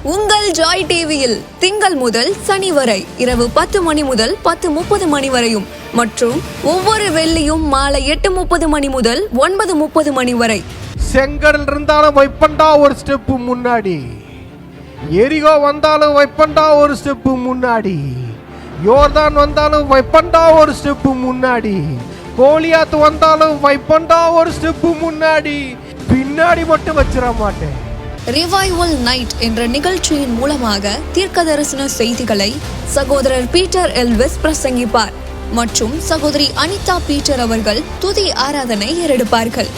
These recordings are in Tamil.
உங்கள் ஜாய் டிவியில் திங்கள் முதல் சனி வரை இரவு 10 மணி முதல் 10:30 மணி வரையும் மற்றும் ஒவ்வொரு வெள்ளியும் மாலை 8:30 மணி முதல் 9:30 மணி வரை. செங்கடல் இருந்தாலும் வைப்பண்டா ஒரு ஸ்டெப்பு முன்னாடி, எரிகோ வந்தாலும் வைப்பண்டா ஒரு ஸ்டெப்பு முன்னாடி, யோர்தான் வந்தாலும் வைப்பண்டா ஒரு ஸ்டெப்பு முன்னாடி, கோலியாத்து வந்தாலும் வைப்பண்டா ஒரு ஸ்டெப்பு முன்னாடி, பின்னாடி மட்டும் வச்சிட மாட்டேன். ரிவைவல் நைட் என்ற நிகழ்ச்சியின் மூலமாக தீர்க்க தரிசன செய்திகளை சகோதரர் பீட்டர் எல்விஸ் பிரசங்கிப்பார் மற்றும் சகோதரி அனிதா பீட்டர் அவர்கள் துதி ஆராதனை ஏறெடுப்பார்கள்.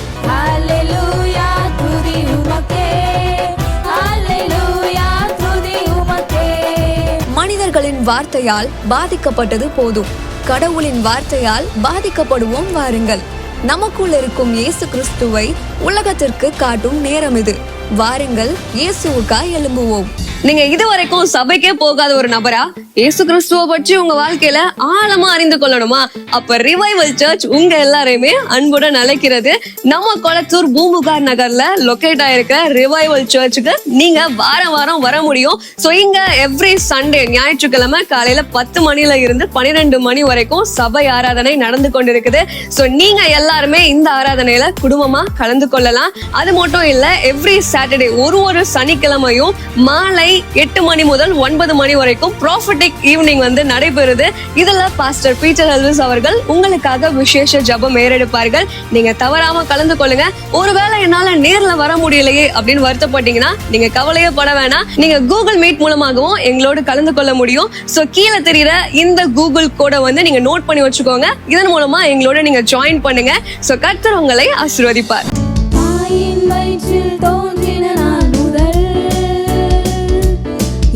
மனிதர்களின் வார்த்தையால் பாதிக்கப்பட்டது போதும், கடவுளின் வார்த்தையால் பாதிக்கப்படுவோம் வாருங்கள். நமக்குள் இருக்கும் இயேசு கிறிஸ்துவை உலகத்திற்கு காட்டும் நேரம் இது. வாருங்கள், இயேசுவுக்காய் எழும்புவோம். நீங்க இதுவரைக்கும் சபைக்கே போகாத ஒரு நபரா இயேசு கிறிஸ்துவ பற்றி உங்க வாழ்க்கையில ஆழமா அறிந்து கொள்ளணுமா? அப்ப ரிவைவல் சர்ச் உங்க எல்லாரையுமே அன்புடன் அழைக்கிறது. நம்ம கொளத்தூர் பூம்புகார் நகர்ல லொகேட் ஆயிருக்க ரிவைவல் சர்ச்சுக்கு நீங்க வாரம் வாரம் வர முடியும். சோ இங்க எவ்ரி சண்டே ஞாயிற்றுக்கிழமை காலையில 10 மணில இருந்து 12 மணி வரைக்கும் சபை ஆராதனை நடந்து கொண்டிருக்குது. சோ நீங்க எல்லாருமே இந்த ஆராதனையில குடும்பமா கலந்து கொள்ளலாம். அது மட்டும் இல்ல, எவ்ரி சாட்டர்டே ஒரு சனிக்கிழமையும் மாலை 8 மணி முதல் 9 மணி வரைக்கும் ப்ராஃபிட்டிக் ஈவினிங் நடைபெறுது. இதுல பாஸ்டர் பீட்டர் எல்விஸ் அவர்கள் உங்களுக்காக விசேஷ ஜெபம் ஏறெடுப்பார்கள். நீங்க தவறாம கலந்து கொள்ளுங்க. ஒருவேளை என்னால நேர்ல வர முடியலையே அப்படின்னு வருத்தப்பட்டீங்கன்னா நீங்க கவலையே பட வேணாம். நீங்க கூகுள் மீட் மூலமாகவும் எங்களோடு கலந்து கொள்ள முடியும். சோ கீழே தெரியுற இந்த கூகுள் கோட நீங்க நோட் பண்ணி வச்சுக்கோங்க. இதன் மூலமா எங்களோட நீங்க ஜாயின் பண்ணுங்க. சோ கர்த்தர் உங்களை ஆசீர்வதிப்பார்.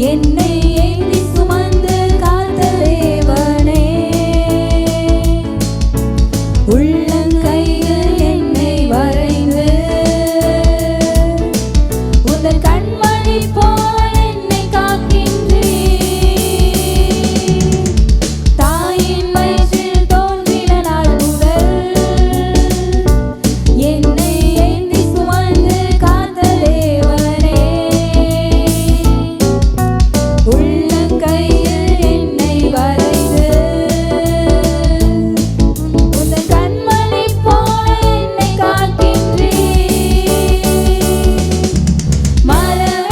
என்னை ஏந்தி சுமந்து காத்த தேவனே, உள்ளங்கையில் என்னை வரைந்து உந்தன் கண்மணி போல என்னை காக்கின்றீர். தாயின் வயிற்றில் தோன்றின நாள் முதல் என்னை ஏந்தி சுமந்து காத்த தேவனே, உள்ளங்கையில் என்னை வரைந்து உந்தன் கண்மணி போல என்னை காக்கின்றீர். மரவ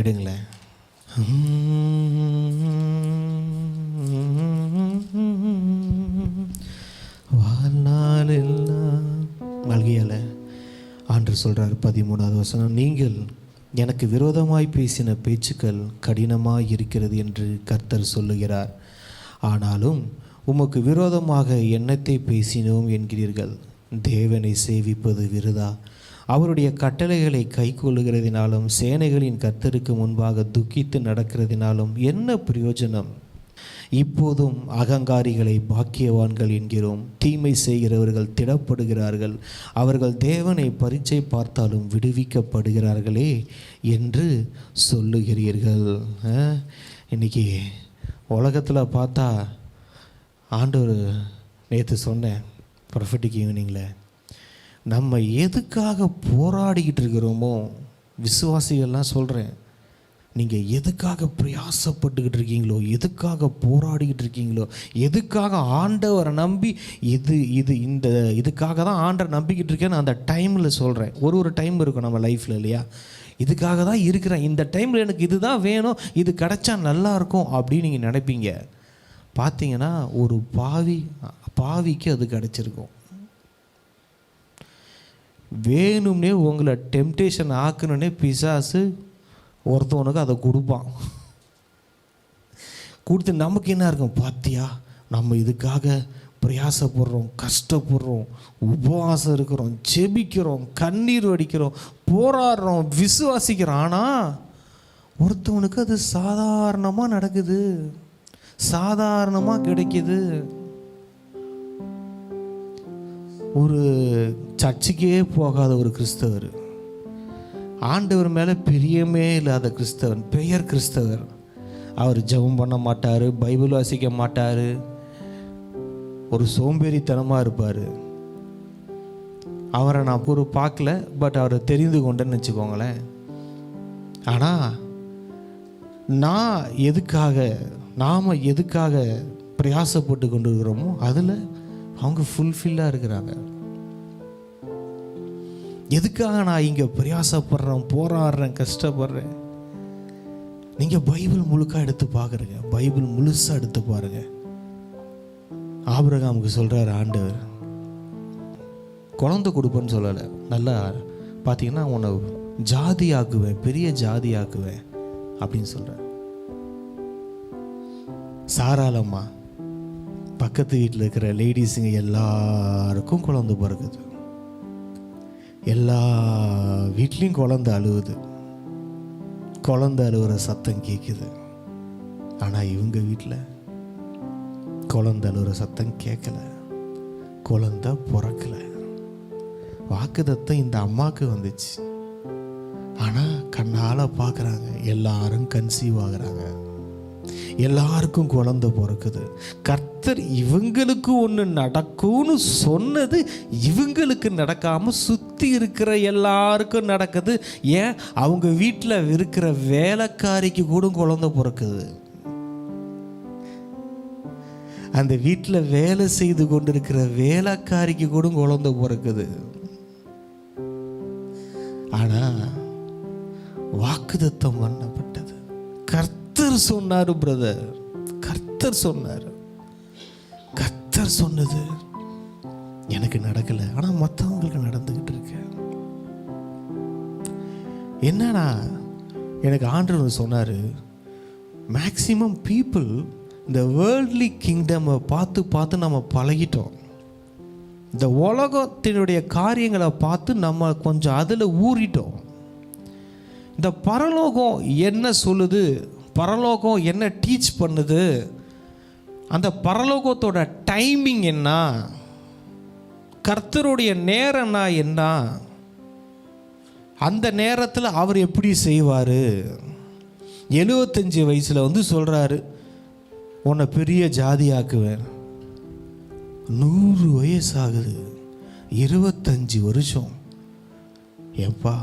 எடுங்களேன். வாழ்நாளெல்லாம் மல்கியால ஆண்டு சொல்கிறார் 13வது வசனம், நீங்கள் எனக்கு விரோதமாய் பேசின பேச்சுக்கள் கடினமாய் இருக்கிறது என்று கர்த்தர் சொல்லுகிறார். ஆனாலும் உமக்கு விரோதமாக என்னத்தை பேசினோம் என்கிறீர்கள். தேவனை சேவிப்பது விருதா, அவருடைய கட்டளைகளை கை கொள்ளுகிறதினாலும் சேனைகளின் கர்த்தருக்கு முன்பாக துக்கித்து நடக்கிறதினாலும் என்ன பிரயோஜனம்? இப்போதும் அகங்காரிகளை பாக்கியவான்கள் என்கிறோம். தீமை செய்கிறவர்கள் திடப்படுகிறார்கள். அவர்கள் தேவனை பரீட்சை பார்த்தாலும் விடுவிக்கப்படுகிறார்களே என்று சொல்லுகிறீர்கள். இன்னைக்கு உலகத்தில் பார்த்தா ஆண்டவர் நேற்று சொன்னேன் ப்ரொஃபெட்டிக் ஈவினிங்கில், நம்ம எதுக்காக போராடிக்கிட்டு இருக்கிறோமோ, விசுவாசிகள்லாம் சொல்கிறேன், நீங்கள் எதுக்காக பிரயாசப்பட்டுக்கிட்டு இருக்கீங்களோ, எதுக்காக போராடிக்கிட்டு இருக்கீங்களோ, எதுக்காக ஆண்டவரை நம்பி இதுக்காக தான் ஆண்டவரை நம்பிக்கிட்டு இருக்கேன்னு அந்த டைமில் சொல்கிறேன். ஒரு டைம் இருக்கும் நம்ம லைஃப்பில் இல்லையா, இதுக்காக தான் இருக்கிறேன், இந்த டைமில் எனக்கு இதுதான் வேணும், இது கிடைச்சா நல்லாயிருக்கும் அப்படின்னு நீங்கள் நினைப்பீங்க. பார்த்தீங்கன்னா ஒரு பாவிக்கு அது கிடச்சிருக்கும். வேணும்னே உங்களை டெம்டேஷன் ஆக்கணுன்னே பிசாசு ஒருத்தவனுக்கு அதை கொடுப்பான். கொடுத்து நமக்கு என்ன இருக்கும், பார்த்தியா நம்ம இதுக்காக பிரயாசப்படுறோம், கஷ்டப்படுறோம், உபவாசம் இருக்கிறோம், ஜெபிக்கிறோம், கண்ணீர் வடிக்கிறோம், போராடுறோம், விசுவாசிக்கிறோம். ஆனால் ஒருத்தவனுக்கு அது சாதாரணமாக நடக்குது, சாதாரணமாக கிடைக்கிது. ஒரு சர்ச்சுக்கே போகாத ஒரு கிறிஸ்தவர், ஆண்டவர் மேலே பிரியமே இல்லாத கிறிஸ்தவன், பெயர் கிறிஸ்தவர், அவர் ஜெபம் பண்ண மாட்டார், பைபிள் வாசிக்க மாட்டார், ஒரு சோம்பேறித்தனமாக இருப்பார். அவரை நான் ஒரு பார்க்கல, பட் அவரை தெரிந்து கொண்டேன்னு வச்சுக்கோங்களேன். ஆனால் நாம் எதுக்காக பிரயாசப்பட்டு கொண்டு இருக்கிறோமோ அதில் அவங்க ஃபுல்ஃபில்லாக இருக்கிறாங்க. எதுக்காக நான் இங்கே பிரயாசப்படுறேன், போராடுறேன், கஷ்டப்படுறேன்? நீங்கள் பைபிள் முழுக்க எடுத்து பார்க்குறீங்க, பைபிள் முழுசாக எடுத்து பாருங்க. ஆபிரகாமுக்கு சொல்கிறார் ஆண்டவர், குழந்தை கொடுப்பேன்னு சொல்லலை, நல்லா பார்த்தீங்கன்னா உன்னை ஜாதி ஆக்குவேன், பெரிய ஜாதி ஆக்குவேன் அப்படின்னு சொல்கிறார். சாராளம்மா பக்கத்து வீட்டில் இருக்கிற லேடிஸுங்க எல்லாருக்கும் குழந்தை பிறகுது, எல்லா வீட்லேயும் குழந்தை அழுவுது, குழந்தை அழுவுற சத்தம் கேட்குது. ஆனால் இவங்க வீட்டில் குழந்தை அழுவுற சத்தம் கேட்கல, குழந்தை பிறக்கல. வாக்குத்தத்தம் இந்த அம்மாவுக்கு வந்துச்சு, ஆனால் கண்ணால் பார்க்குறாங்க, எல்லாரும் கன்சீவ் ஆகுறாங்க, எல்லாருக்கும் குழந்தை பிறக்குது. கர்த்தர் இவங்களுக்கு ஒன்று நடக்கும்னு சொன்னது இவங்களுக்கு நடக்காமல் சுற்றி இருக்கிற எல்லாருக்கும் நடக்குது. ஏன்? அவங்க வீட்டில் இருக்கிற வேலைக்காரிக்கு கூட குழந்தை பிறக்குது. அந்த வீட்டில் வேலை செய்து கொண்டிருக்கிற வேலைக்காரிக்கு கூட குழந்தை பிறக்குது. ஆனால் வாக்குத்தத்தம் பண்ணப்பட்டது. கர்த்தர் சொன்னார் பிரதர், கர்த்தர் சொன்னார், கர்த்தர் சொன்னது எனக்கு நடக்கலை, ஆனால் மற்றவங்களுக்கு நடந்துக்கிட்டு இருக்கு. என்னன்னா எனக்கு ஆண்டவர் சொன்னார், மேக்சிமம் பீப்புள் இந்த வேர்ல்ட்லி கிங்டமை பார்த்து நம்ம பழகிட்டோம். இந்த உலகத்தினுடைய காரியங்களை பார்த்து நம்ம கொஞ்சம் அதில் ஊறிட்டோம். இந்த பரலோகம் என்ன சொல்லுது, பரலோகம் என்ன டீச் பண்ணுது, அந்த பரலோகத்தோட டைமிங் என்ன, கர்த்தருடைய நேரம்னா என்ன, அந்த நேரத்தில் அவர் எப்படி செய்வார். 75 வயசில் சொல்கிறாரு, உன்னை பெரிய ஜாதியாக்குவேன். 100 வயசு ஆகுது, 25 வருஷம். ஏப்பா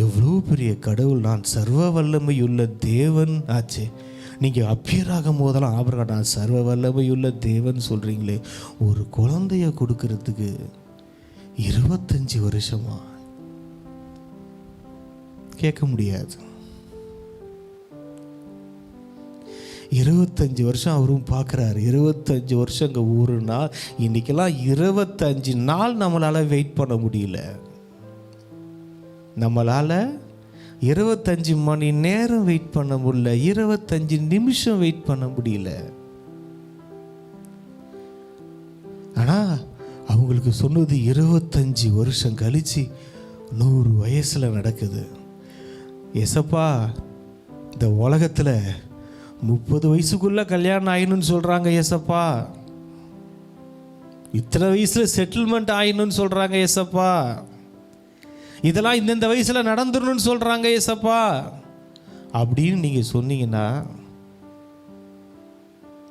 எவ்வளோ பெரிய கடவுள், நான் சர்வ வல்லமையுள்ள தேவன் ஆச்சு. நீங்கள் அப்பியராகும் போதெல்லாம் ஆபிரகாம் நான் சர்வ வல்லமையுள்ள தேவன் சொல்கிறீங்களே, ஒரு குழந்தைய கொடுக்கறதுக்கு 25 வருஷமா? கேட்க முடியாது. 25 வருஷம் அவரும் பார்க்குறாரு. 25 வருஷம் இங்கே ஊருனா இன்றைக்கெல்லாம் 25 நாள் நம்மளால் வெயிட் பண்ண முடியல. நம்மளால் 25 மணி நேரம் வெயிட் பண்ண முடியல, 25 நிமிஷம் வெயிட் பண்ண முடியல. ஆனால் அவங்களுக்கு சொன்னது 25 வருஷம் கழிச்சு 100 வயசில் நடக்குது. ஏசப்பா, இந்த உலகத்தில் 30 வயசுக்குள்ளே கல்யாணம் ஆயினுன்னு சொல்கிறாங்க ஏசப்பா, இத்தனை வயசில் செட்டில்மெண்ட் ஆயினுன்னு சொல்கிறாங்க ஏசப்பா, இதெல்லாம் இந்தந்த வயசில் நடந்துடணும்னு சொல்கிறாங்க ஏசப்பா அப்படின்னு நீங்கள் சொன்னீங்கன்னா,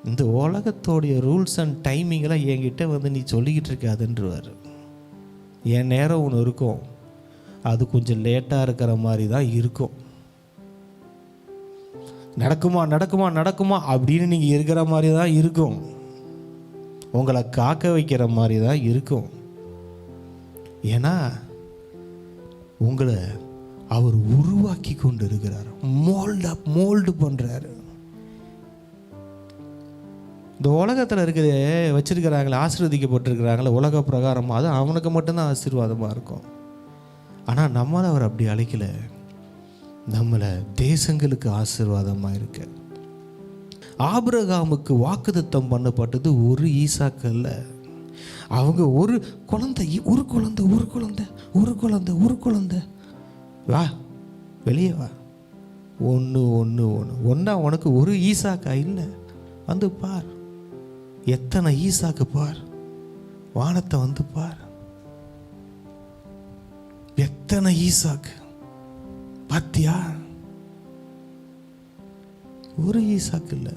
இந்த உலகத்தோடைய ரூல்ஸ் அண்ட் டைமிங்கெல்லாம் என்கிட்ட வந்து நீ சொல்லிக்கிட்டு இருக்காதுன்றவார். என் நேரம் ஒன்று இருக்கும், அது கொஞ்சம் லேட்டாக இருக்கிற மாதிரி தான் இருக்கும். நடக்குமா நடக்குமா நடக்குமா அப்படின்னு நீங்கள் இருக்கிற மாதிரி தான் இருக்கும். உங்களை காக்க வைக்கிற மாதிரி தான் இருக்கும். ஏன்னா உங்களை அவர் உருவாக்கி கொண்டு இருக்கிறார், மோல்டு பண்ணுறாரு. இந்த உலகத்தில் இருக்கிற வச்சிருக்கிறாங்களே, ஆசீர்வதிக்கப்பட்டிருக்கிறாங்களே உலக பிரகாரமாக, அது அவனுக்கு மட்டும்தான் ஆசீர்வாதமாக இருக்கும். ஆனால் நம்மளை அவர் அப்படி அழைக்கல, நம்மளை தேசங்களுக்கு ஆசீர்வாதமாக இருக்க. ஆபிரகாமுக்கு வாக்குத்தத்தம் பண்ணப்பட்டது ஒரு ஈசாக்கு அல்ல. அவங்க ஒரு குழந்தை வா வெளியே வா, ஒன்றா உனக்கு ஒரு ஈசாக்கா இல்லை, வந்து பார், எத்தனை ஈசாக்கு பார், வானத்தை வந்து பார், எத்தனை ஈசாக்கு பாத்தியா? ஒரு ஈசாக்கு இல்லை,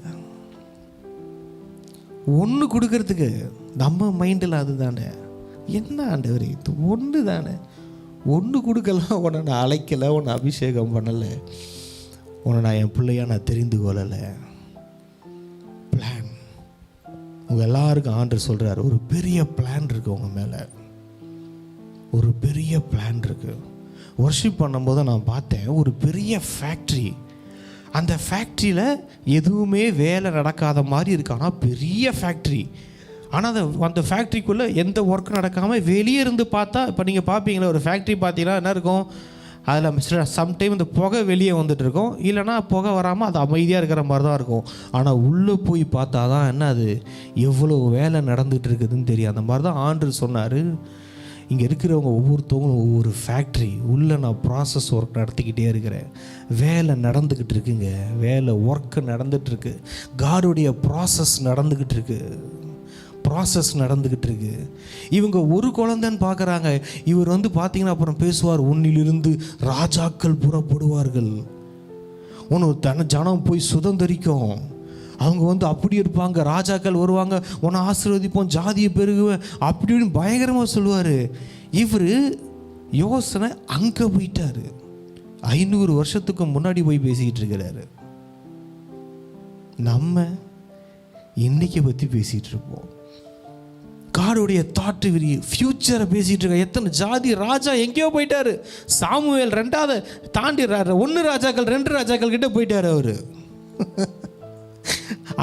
ஒன்று கொடுக்கறதுக்கு நம்ம மைண்டில் அதுதானே. என்ன ஆண்டவரே, இது ஒன்று தானே, ஒன்று கொடுக்கலாம், உன்னை நான் அழைக்கலை, உன்னை அபிஷேகம் பண்ணலை, உன்னை நான் என் பிள்ளையா நான் தெரிந்து கொள்ளலை. பிளான் உங்கள் எல்லாருக்கும் ஆண்டவர் சொல்கிறார், ஒரு பெரிய பிளான் இருக்குது உங்கள் மேலே, ஒரு பெரிய பிளான் இருக்குது. வர்ஷிப் பண்ணும்போது நான் பார்த்தேன் ஒரு பெரிய ஃபேக்ட்ரி. அந்த ஃபேக்ட்ரியில் எதுவுமே வேலை நடக்காத மாதிரி இருக்கு, ஆனால் பெரிய ஃபேக்ட்ரி. ஆனால் அந்த ஃபேக்ட்ரிக்குள்ளே எந்த ஒர்க்கும் நடக்காமல் வெளியே இருந்து பார்த்தா, இப்போ நீங்கள் பார்ப்பீங்களா ஒரு ஃபேக்ட்ரி பார்த்தீங்கன்னா என்ன இருக்கும், அதில் சம்டைம் இந்த புகை வெளியே வந்துட்டு இருக்கும், இல்லைனா புகை வராமல் அது அமைதியாக இருக்கிற மாதிரி தான் இருக்கும். ஆனால் உள்ளே போய் பார்த்தா தான் என்ன அது எவ்வளோ வேலை நடந்துகிட்டு இருக்குதுன்னு தெரியும். அந்த மாதிரி தான் ஆண்டவர் சொன்னார், இங்கே இருக்கிறவங்க ஒவ்வொருத்தவங்களும் ஒவ்வொரு ஃபேக்ட்ரி உள்ளே நான் ப்ராசஸ் ஒர்க் நடத்திக்கிட்டே இருக்கிறேன். வேலை நடந்துக்கிட்டு இருக்குங்க, வேலை ஒர்க்கு நடந்துகிட்ருக்கு, காடுடைய ப்ராசஸ் நடந்துக்கிட்டு இருக்கு. இவங்க ஒரு குழந்தைன்னு பார்க்குறாங்க. இவர் வந்து பார்த்தீங்கன்னா அப்புறம் பேசுவார், உன்னிலிருந்து ராஜாக்கள் புறப்படுவார்கள், உன்னை ஜனம் போய் சுதந்திரிக்கும், அவங்க வந்து அப்படி இருப்பாங்க, ராஜாக்கள் வருவாங்க, உன்னை ஆசீர்வதிப்போம், ஜாதியை பெருகுவேன் அப்படின்னு பயங்கரமாக சொல்லுவார். இவர் யோசனை அங்கே போயிட்டார், 500 வருஷத்துக்கு முன்னாடி போய் பேசிக்கிட்டு இருக்கிறாரு. நம்ம இன்னைக்கு பற்றி பேசிகிட்டு இருப்போம், காடுடைய தாட்டு ஃபியூச்சரை பேசிகிட்டு இருக்க. எத்தனை ஜாதி ராஜா எங்கேயோ போயிட்டாரு. சாமுவேல் 2வது தாண்டி 1 ராஜாக்கள் 2 ராஜாக்கள் கிட்ட போயிட்டார் அவர்.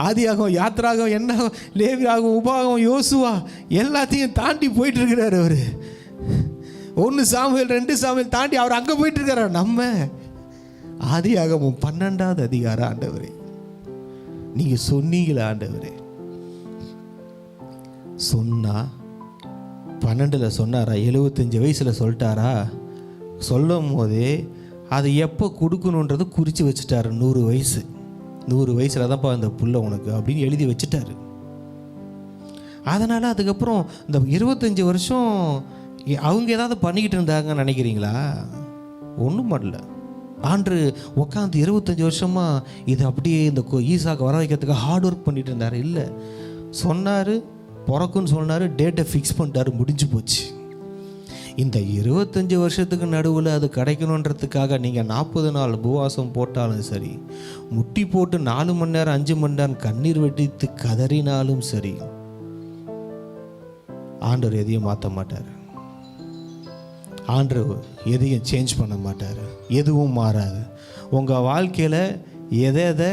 ஆதியாகவும் யாத்திராகவும் என்ன லேவியாகவும் உபாகவும் யோசுவா எல்லாத்தையும் தாண்டி போயிட்டு இருக்கிறார் அவர். 1 சாமுவேல் 2 சாமுவேல் தாண்டி அவர் அங்கே போயிட்டு இருக்கிறார். நம்ம ஆதியாகமும் 12வது அதிகாரம் ஆண்டவரே நீங்கள் சொன்னீங்களா ஆண்டவரே, சொன்னா 12 சொன்னாரா, 75 வயசில் சொல்லிட்டாரா? சொல்லும் போதே அதை எப்போ கொடுக்கணுன்றது குறித்து வச்சுட்டாரு. 100 வயசில் தான்ப்பா இந்த புள்ள உனக்கு அப்படின்னு எழுதி வச்சுட்டாரு. அதனால் அதுக்கப்புறம் இந்த 25 வருஷம் அவங்க ஏதாவது பண்ணிக்கிட்டு இருந்தாங்கன்னு நினைக்கிறீங்களா? ஒன்றும் பண்ணல. ஆண்டு உட்காந்து 25 வருஷமாக இது அப்படியே இந்த ஈசாக்கு வர வைக்கிறதுக்கு ஹார்ட் ஒர்க் பண்ணிட்டு இருந்தார். இல்லை, சொன்னார், பிறக்குன்னு சொன்னார், டேட்டை ஃபிக்ஸ் பண்ணிட்டாரு, முடிஞ்சு போச்சு. இந்த 25 வருஷத்துக்கு நடுவில் அது கிடைக்கணுன்றதுக்காக நீங்கள் 40 நாள் உபவாசம் போட்டாலும் சரி, முட்டி போட்டு 4 மணி நேரம் 5 மணி நேரம் கண்ணீர் வெடித்து கதறினாலும் சரி, ஆண்டவர் எதையும் மாற்ற மாட்டார், ஆண்டவர் எதையும் சேஞ்ச் பண்ண மாட்டார், எதுவும் மாறாது. உங்கள் வாழ்க்கையில் எதை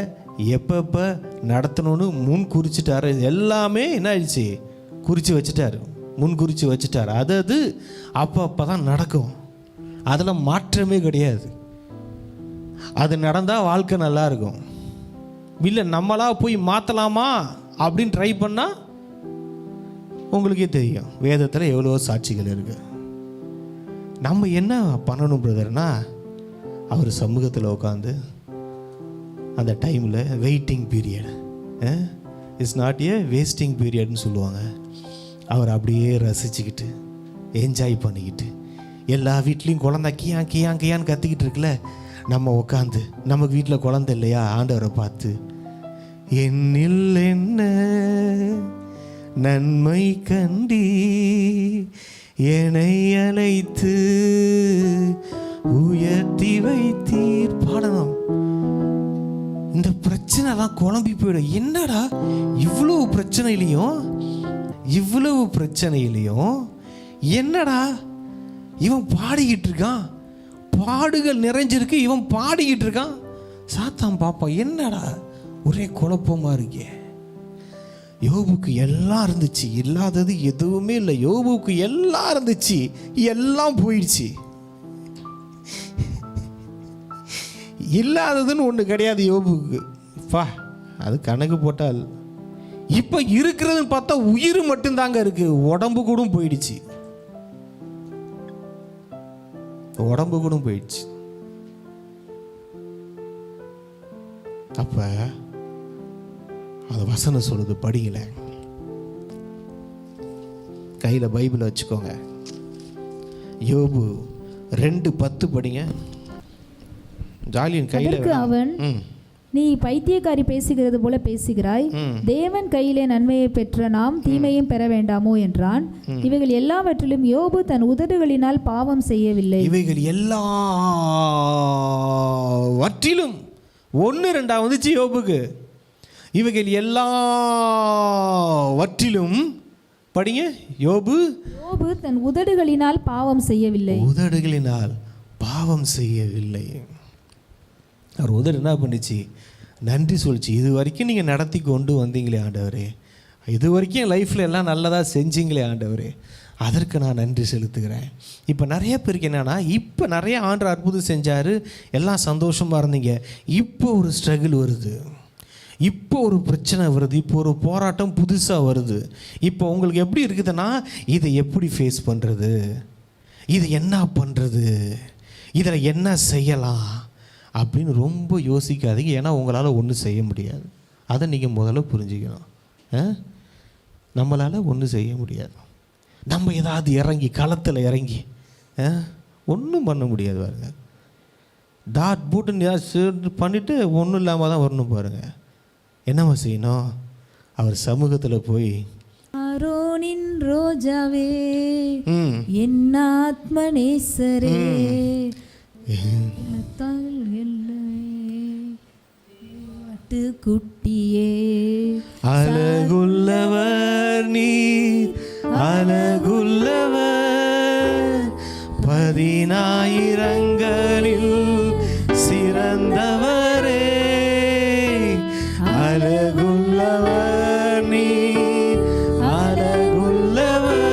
எப்பப்போ நடத்தணும்னு முன் குறிச்சிட்டாரு. எல்லாமே என்ன ஆயிடுச்சு, குறித்து வச்சுட்டாரு, முன் குறித்து வச்சுட்டார். அது அப்போ தான் நடக்கும். அதில் மாற்றமே கிடையாது. அது நடந்தால் வாழ்க்கை நல்லா இருக்கும். இல்லை நம்மளா போய் மாற்றலாமா அப்படின்னு ட்ரை பண்ணால் உங்களுக்கே தெரியும், வேதத்தில் எவ்வளோ சாட்சிகள் இருக்குது. நம்ம என்ன பண்ணணும் பிரதர்னா, அவர் சமூகத்தில் உட்காந்து அந்த டைமில் waiting period it's not a wasting பீரியட்னு சொல்லுவாங்க. அவர் அப்படியே ரசிச்சுக்கிட்டு என்ஜாய் பண்ணிக்கிட்டு, எல்லா வீட்லேயும் குழந்தை கியான்னு கத்திக்கிட்டு இருக்குல்ல, நம்ம உட்காந்து, நமக்கு வீட்டில் குழந்தை இல்லையா, ஆண்டவரை பார்த்து என்னில் என்ன நன்மை கண்டி என்னை அழைத்து உயர்த்தி வைத்தீர் பாடணும். இந்த பிரச்சனைலாம் குழம்பி போயிடும். என்னடா இவ்வளவு பிரச்சனையிலையும் என்னடா இவன் பாடிக்கிட்டு இருக்கான், பாடுகள் நிறைஞ்சிருக்கு, இவன் பாடிக்கிட்டு இருக்கான். சாத்தான் பாப்பா, என்னடா ஒரே குழப்பமா இருக்கே. யோபுக்கு எல்லாம் இருந்துச்சு, இல்லாதது எதுவுமே இல்லை. யோபுக்கு எல்லாம் இருந்துச்சு, எல்லாம் போயிடுச்சு. இல்லாததுன்னு ஒன்று கிடையாது யோபுக்கு. அது கணக்கு போட்டால் இப்போ இருக்கிறதுன்னு பார்த்தா உயிர் மட்டும்தாங்க இருக்கு, உடம்பு கூட போயிடுச்சு. அப்ப அது வசனம் சொல்லுது, படிங்கள, கையில பைபிளை வச்சுக்கோங்க. யோபு 2:10 படிங்க. ஜாலியன் கையில. அவன், நீ பைத்தியக்காரி பேசுகிறது போல பேசுகிறாய், தேவன் கையிலே நன்மையை பெற்ற நாம் தீமையும் பெற வேண்டாமோ என்றான். இவைகள் எல்லாவற்றிலும் யோபு தன் உதடுகளினால் பாவம் செய்யவில்லை. இவைகள் எல்லாவற்றிலும் 1-2 வந்துச்சு யோபுக்கு. இவைகள் எல்லாவற்றிலும் படிங்க. யோபு தன் உதடுகளினால் பாவம் செய்யவில்லை. அவர் உதடு என்ன பண்ணிச்சு, நன்றி சொல்லிச்சு. இது வரைக்கும் நீங்கள் நடத்தி கொண்டு வந்தீங்களே ஆண்டவரே, இது வரைக்கும் என் லைஃப்பில் எல்லாம் நல்லதாக செஞ்சீங்களே ஆண்டவரே, அதற்கு நான் நன்றி செலுத்துகிறேன். இப்போ நிறைய பேருக்கு என்னென்னா, இப்போ நிறைய ஆண்டவர் அற்புதம் செஞ்சார், எல்லாம் சந்தோஷமாக இருந்தீங்க. இப்போ ஒரு ஸ்ட்ரகிள் வருது, இப்போ ஒரு பிரச்சனை வருது, இப்போ ஒரு போராட்டம் புதுசாக வருது. இப்போ உங்களுக்கு எப்படி இருக்குதுன்னா, இதை எப்படி ஃபேஸ் பண்ணுறது, இது என்ன பண்ணுறது, இதில் என்ன செய்யலாம் அப்படின்னு ரொம்ப யோசிக்காதீங்க. ஏன்னா உங்களால் ஒன்றும் செய்ய முடியாது. அதை நீங்கள் முதல்ல புரிஞ்சுக்கணும். நம்மளால் ஒன்றும் செய்ய முடியாது. நம்ம ஏதாவது இறங்கி களத்தில் இறங்கி ஒன்றும் பண்ண முடியாது. பாருங்க, டாட் பூட்டுன்னு ஏதாவது பண்ணிவிட்டு ஒன்றும் இல்லாமல் தான் வரணும். பாருங்கள், என்னவா செய்யணும், அவர் சமூகத்தில் போய், ஆரோனின் ரோஜாவே, என் ஆத்மநேசரே, குட்டியே, அழகுள்ளவர் நீர், அழகுள்ளவர், 10,000ங்களில் சிறந்தவரே, அழகுள்ளவர் நீர், அழகுள்ளவர்,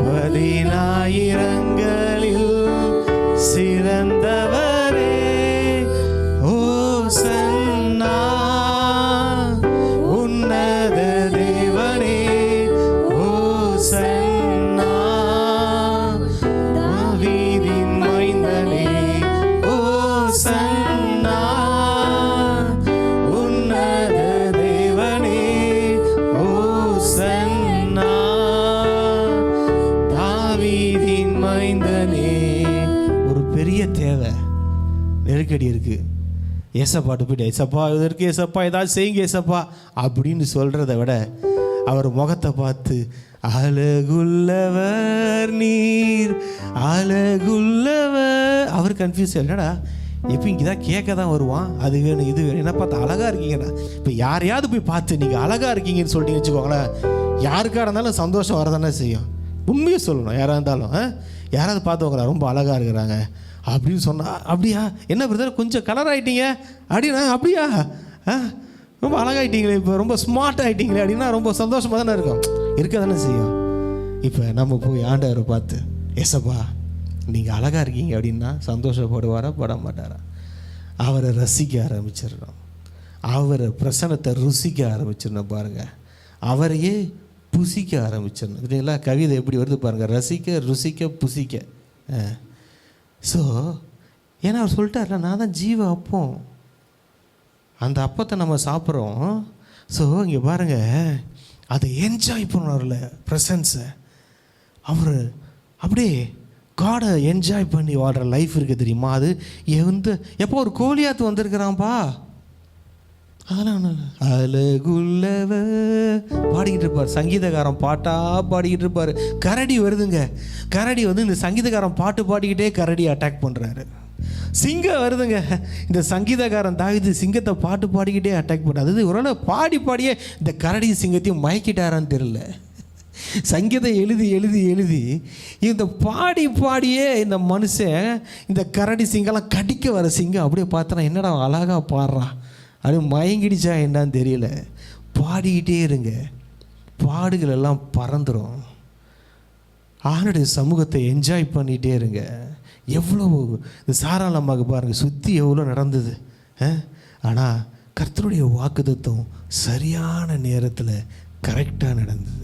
10,000ங்களில் சிறந்தவரே. ஓசன்னா உன்னத தேவனே, ஓசன்னா தாவீதின் மைந்தனே, ஓசன்னா உன்னத தேவனே, ஓசன்னா தாவீதின் மைந்தனே. ஒரு பெரிய தேவை, நெருக்கடி இருக்கு. ஏசப்பாட்டு போய்ட்டு, ஏசப்பா இது இருக்குது, ஏசப்பா ஏதாவது செய்யுங்க ஏசப்பா அப்படின்னு சொல்கிறத விட, அவர் முகத்தை பார்த்து, அழகுள்ளவர் நீர், அழகுள்ளவர். அவர் கன்ஃபியூஸ், என்னடா இப்போ இங்கே தான் கேட்க தான் வருவான், அது வேணும் இது வேணும், என்ன பார்த்து அழகாக இருக்கீங்கடா. இப்போ யாரையாவது போய் பார்த்து நீங்கள் அழகாக இருக்கீங்கன்னு சொல்லிட்டு வச்சுக்கோங்களேன், யாருக்காக இருந்தாலும் சந்தோஷம் வரதானே செய்யும். உண்மையை சொல்லணும். யாராக இருந்தாலும் யாராவது பார்த்தவங்களா ரொம்ப அழகாக இருக்கிறாங்க, அப்படின்னு சொன்னா, அப்படியா என்ன பிரதர் கொஞ்சம் கலர் ஆகிட்டீங்க அப்படின்னா, அப்படியா ரொம்ப அழகாயிட்டீங்களே, இப்போ ரொம்ப ஸ்மார்ட் ஆகிட்டீங்களே அப்படின்னா ரொம்ப சந்தோஷமாக தானே இருக்கும், இருக்க தானே செய்யும். இப்போ நம்ம போய் ஆண்டவரை பார்த்து ஏசப்பா நீங்கள் அழகாக இருக்கீங்க அப்படின்னா சந்தோஷப்படுவாரா பட மாட்டாரா? அவரை ரசிக்க ஆரம்பிச்சிடணும், அவரை பிரசன்னத்தை ருசிக்க ஆரம்பிச்சிடணும். பாருங்கள், அவரையே புசிக்க ஆரம்பிச்சிடணும். இல்லைங்களா? கவிதை எப்படி வருது பாருங்கள், ரசிக்க ருசிக்க புசிக்க. ஸோ ஏன்னா அவர் சொல்லிட்டார்ல, நான் தான் ஜீவ அப்பம், அந்த அப்பத்தை நம்ம சாப்பிட்றோம். ஸோ இங்கே பாருங்கள், அதை என்ஜாய் பண்ணுவார்ல ப்ரெசன்ஸை. அவர் அப்படியே காடை என்ஜாய் பண்ணி வாழ்கிற லைஃப் இருக்குது தெரியுமா? அது எப்போ ஒரு கோலியாத்து வந்திருக்கிறான்ப்பா, அதெல்லாம் ஒன்றும் இல்லை. அழகுள்ளவ பாடிக்கிட்டு இருப்பார், சங்கீதக்காரன் பாட்டாக பாடிக்கிட்டு இருப்பார். கரடி வருதுங்க, கரடி வந்து இந்த சங்கீதக்காரன் பாட்டு பாடிக்கிட்டே கரடி அட்டாக் பண்ணுறாரு. சிங்கம் வருதுங்க, இந்த சங்கீதக்காரன் தாவீது சிங்கத்தை பாட்டு பாடிக்கிட்டே அட்டாக் பண்ணுறாரு. அது ஒரு பாடி பாடியே இந்த கரடி சிங்கத்தையும் மயக்கிட்டாரான்னு தெரியல. சங்கீதம் எழுதி எழுதி எழுதி இந்த பாடி பாடியே இந்த மனுஷன் இந்த கரடி சிங்கம்லாம் கடிக்க வர சிங்கம் அப்படியே பார்த்தனா என்னடா அழகாக பாடுறான், அது மயங்கிடுச்சா என்னன்னு தெரியல. பாடிக்கிட்டே இருங்க, பாடுகள் எல்லாம் பறந்துடும். ஆணுடைய சமூகத்தை என்ஜாய் பண்ணிகிட்டே இருங்க. எவ்வளோ இந்த சாராள் அம்மாவுக்கு பாருங்கள், சுற்றி எவ்வளோ நடந்தது. ஆனால் கர்த்தருடைய வாக்குத்தத்தம் சரியான நேரத்தில் கரெக்டாக நடந்தது.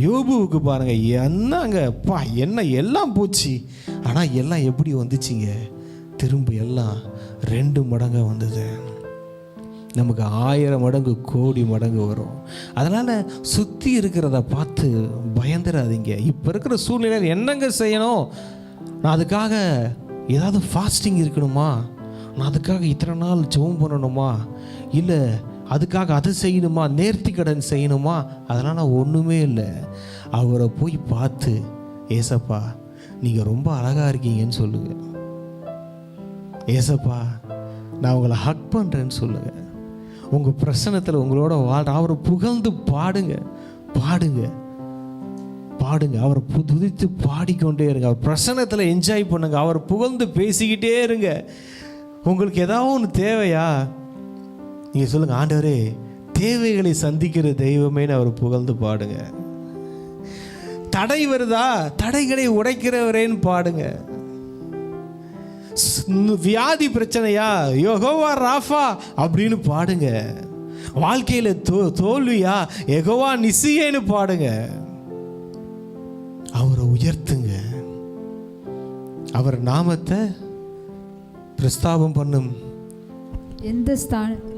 யோபுவுக்கு பாருங்கள், என்னங்கப்பா என்ன எல்லாம் போச்சு, ஆனால் எல்லாம் எப்படி வந்துச்சிங்க, திரும்ப எல்லாம் 2 மடங்காக வந்தது. நமக்கு 1000 மடங்கு கோடி மடங்கு வரும். அதனால் சுற்றி இருக்கிறத பார்த்து பயந்துடாதீங்க. இப்போ இருக்கிற சூழ்நிலையில் என்னங்க செய்யணும், நான் அதுக்காக ஏதாவது ஃபாஸ்டிங் இருக்கணுமா, நான் அதுக்காக இத்தனை நாள் ஜெபம் பண்ணணுமா, இல்லை அதுக்காக அதை செய்யணுமா, நேர்த்தி கடன் செய்யணுமா, அதெல்லாம் நான் ஒன்றுமே இல்லை. அவரை போய் பார்த்து ஏசப்பா நீங்கள் ரொம்ப அழகாக இருக்கீங்கன்னு சொல்லுங்கள், ஏசப்பா நான் உங்களை ஹக் பண்ணுறேன்னு சொல்லுங்கள். உங்கள் பிரசன்னத்தில் உங்களோட அவரை புகழ்ந்து பாடுங்க பாடுங்க பாடுங்க. அவரை துதித்து பாடிக்கொண்டே இருங்க. அவர் பிரசன்னத்தில் என்ஜாய் பண்ணுங்க. அவர் புகழ்ந்து பேசிக்கிட்டே இருங்க. உங்களுக்கு ஏதாவது ஒன்று தேவையா நீங்கள் சொல்லுங்கள், ஆண்டவரே தேவைகளை சந்திக்கிற தெய்வமேன்னு அவர் புகழ்ந்து பாடுங்க. தடை வருதா, தடைகளை உடைக்கிறவரேன்னு பாடுங்க. வியாதி பிரச்சனையா, யெகோவா ராஃபா அப்படின்னு பாடுங்க. வாழ்க்கையில் தோல்வியா, யெகோவா நிசியேன்னு பாடுங்க. அவரை உயர்த்துங்க, அவர் நாமத்தை பிரஸ்தாபம் பண்ணும். எந்த ஸ்தானத்திலும்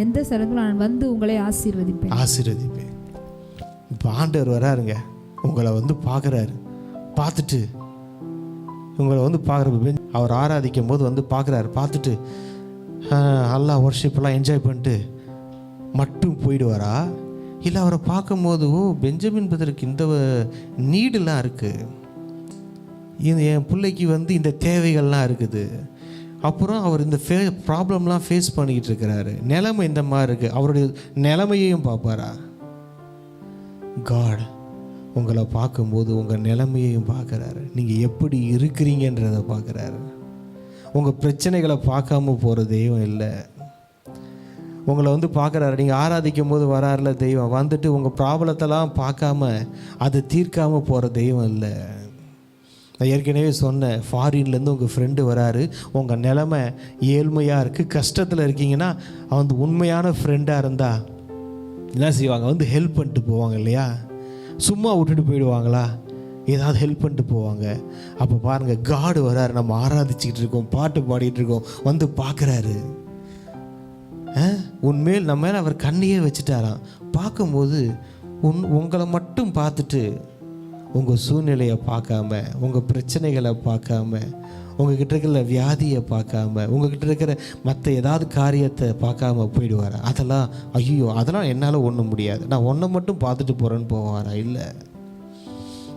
எந்த ஸ்தலத்திலும் நான் வந்து உங்களை ஆசீர்வதிப்பேன். இப்போ ஆண்டவர் வராருங்க, உங்களை வந்து பார்க்குறாரு. பார்த்துட்டு உங்களை வந்து பார்க்குற, அவர் ஆராதிக்கும் போது வந்து பார்க்குறாரு. பார்த்துட்டு அல்லாஹ் வர்ஷிப்பெல்லாம் என்ஜாய் பண்ணிட்டு மட்டும் போயிடுவாரா? இல்லை அவரை பார்க்கும்போது பெஞ்சமின் பிரதருக்கு இந்த நீடெல்லாம் இருக்குது, என் பிள்ளைக்கு வந்து இந்த தேவைகள்லாம் இருக்குது, அப்புறம் அவர் இந்த ப்ராப்ளம்லாம் ஃபேஸ் பண்ணிக்கிட்டு இருக்கிறாரு, நிலைமை இந்த மாதிரி இருக்குது, அவருடைய நிலைமையையும் பார்ப்பாரா? காட் உங்களை பார்க்கும்போது உங்கள் நிலைமையையும் பார்க்குறாரு, நீங்கள் எப்படி இருக்கிறீங்கன்றதை பார்க்குறாரு. உங்கள் பிரச்சனைகளை பார்க்காம போகிற தெய்வம் இல்லை, உங்களை வந்து பார்க்குறாரு. நீங்கள் ஆராதிக்கும் போது வராருல தெய்வம், வந்துட்டு உங்கள் ப்ராப்ளத்தெல்லாம் பார்க்காம அதை தீர்க்காமல் போகிற தெய்வம் இல்லை. நான் ஏற்கனவே சொன்னேன், ஃபாரின்லேருந்து உங்கள் ஃப்ரெண்டு வராரு, உங்கள் நிலைமை ஏழ்மையாக இருக்குது, கஷ்டத்தில் இருக்கீங்கன்னா அவன் உண்மையான ஃப்ரெண்டாக இருந்தால் என்ன செய்வாங்க, வந்து ஹெல்ப் பண்ணிட்டு போவாங்க இல்லையா? சும்மா விட்டுட்டு போயிடுவாங்களா? ஏதாவது ஹெல்ப் பண்ணிட்டு போவாங்க. அப்போ பாருங்கள், காடு வராரு, நம்ம ஆராதிச்சுக்கிட்டு இருக்கோம், பாட்டு பாடிட்டு இருக்கோம், வந்து பார்க்குறாரு. உன்மேல் நம்ம மேலே அவர் கண்ணையே வச்சுட்டாராம். பார்க்கும்போது உங்களை மட்டும் பார்த்துட்டு உங்கள் சூழ்நிலையை பார்க்காம, உங்கள் பிரச்சனைகளை பார்க்காம, உங்ககிட்ட இருக்கிற வியாதியை பார்க்காம, உங்ககிட்ட இருக்கிற மற்ற ஏதாவது காரியத்தை பார்க்காம போயிடுவாரா? அதெல்லாம் ஐயோ அதெல்லாம் என்னால் ஒன்றும் முடியாது, நான் ஒன்றை மட்டும் பார்த்துட்டு போகிறேன்னு போவாரா? இல்லை.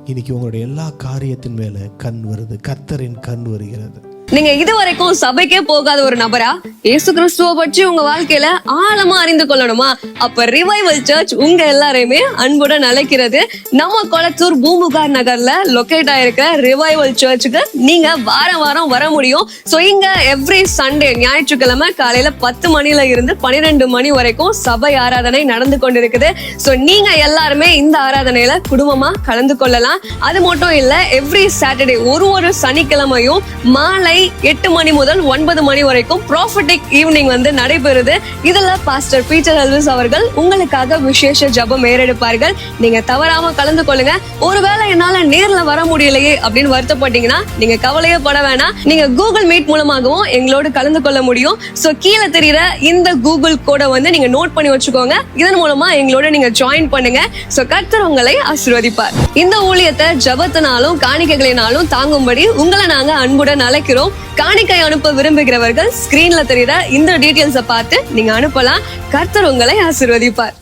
இன்றைக்கி உங்களுடைய எல்லா காரியத்தின் மேலே கண் வருது, கர்த்தரின் கண் வருகிறது. நீங்க இதுவரைக்கும் சபைக்கே போகாத ஒரு நபரா இயேசு கிறிஸ்துவ பற்றி உங்க வாழ்க்கையில ஆழமா அறிந்து கொள்ளணுமா? அப்ப ரிவைவல் சர்ச் உங்க எல்லாரையுமே அன்புடன் அழைக்கிறது. நம்ம கொளத்தூர் பூம்புகார் நகர்ல லொகேட் ஆயிருக்க ரிவைவல் சர்ச்சுக்கு நீங்க வாரம் வாரம் வர முடியும். சோ இங்க எவ்ரி சண்டே ஞாயிற்றுக்கிழமை காலையில 10 மணில இருந்து 12 மணி வரைக்கும் சபை ஆராதனை நடந்து கொண்டிருக்குது. சோ நீங்க எல்லாருமே இந்த ஆராதனையில குடும்பமா கலந்து கொள்ளலாம். அது மட்டும் இல்ல, எவ்ரி சாட்டர்டே ஒரு சனிக்கிழமையும் மாலை 8 மணி முதல் 9 மணி வரைக்கும் ப்ராஃபட்டிக் ஈவினிங் வந்து நடைபெறுது. இதுல பாஸ்டர் பீட்டர் எல்விஸ் அவர்கள் உங்களுக்காக விசேஷ ஜெபம் ஏறெடுப்பார்கள். நீங்க தவறாம கலந்து கொள்ளுங்க. ஒருவேளை என்னால நேர்ல வர முடியலையே அப்படின்னு வருத்தப்பட்டீங்கன்னா நீங்க கவலையே பட வேணாம். நீங்க கூகுள் மீட் மூலமாகவும் எங்களோடு கலந்து கொள்ள முடியும். சோ கீழே தெரியுற இந்த கூகுள் கோடை வந்து நீங்க நோட் பண்ணி வச்சுக்கோங்க. இதன் மூலமா எங்களோட நீங்க ஜாயின் பண்ணுங்க. சோ கர்த்தர் உங்களை ஆசீர்வதிப்பார். இந்த ஊழியத்தை ஜெபத்தினாலும் காணிக்கைகளினாலும் தாங்கும்படி உங்களை நாங்க அன்புடன் அழைக்கிறோம். காணிக்கை அனுப்ப விரும்புகிறவர்கள் ஸ்கிரீன்ல தெரியுற இந்த டீடைல்ஸை பார்த்து நீங்க அனுப்பலாம். கர்த்தர் உங்களை ஆசீர்வதிப்பார்.